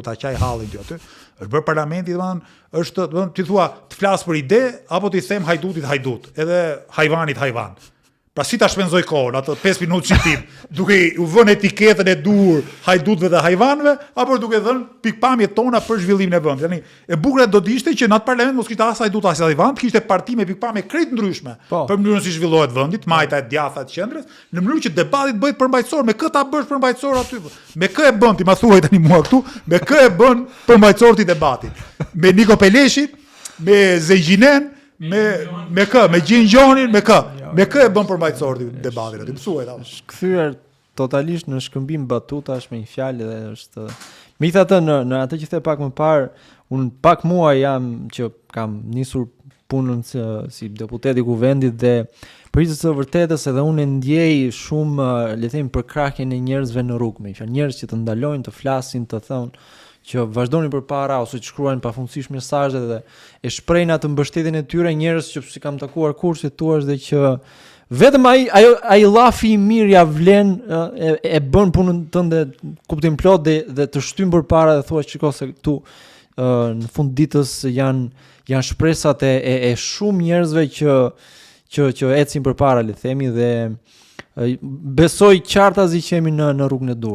ta qaj hallin ty aty, është bërë parlamenti, është, ti thua, të flas për ide, apo ti them hajdutit hajdut, edhe hajvanit hajvan. Pra si ta shpenzoj kohën, atë 5 minutë shqiptim, duke u vënë etiketën e dur hajdutëve dhe hajvanëve, apo duke dhënë pikpamjet tona për zhvillimin e vendit. Yani, e bukur do të ishte që në atë parlament mos kishte as hajdut as hajvan, kishte parti me pikpamje krejt ndryshme për mënyrën si zhvillohet vendi, majta e djatha të qendrës, në mënyrë që debati të bëhet përmbajtësor, me kë ta bësh përmbajtësor aty. Me kë e bën ti, ma thuaj tani mua këtu, me kë e bën përmbajtësor ti debatin? Me Niko Peleshin, me Zegjinen, me kë, me Gjingjonin, me kë e bën përmbajtësor debatin aty, mësuaj ta. Është kthyer totalisht në shkëmbim batutash me një fjalë dhe është megjithatë në atë që the pak më parë, un pak muaj jam që kam nisur punën si deputet i kuvendit dhe për të vërtetës edhe unë ndjej shumë le të them përkrahjen e njerëzve në rrugë, me njerëz që të ndalojnë, të flasin, të thonë që vazhdoni përpara ose që shkruajnë pafundësisht mesazhe dhe e shprehin atë mbështetjen e tyre, njerëz që si kam takuar kurse thua dhe që vetëm ai llafi i mirë ja vlen e bën punën tënde kuptim plot dhe të shtyn përpara dhe thua shikoj se këtu në fund ditës janë shpresat e shumë njerëzve që ecin përpara le të themi dhe besoj qartazi që jemi në rrugën e dur.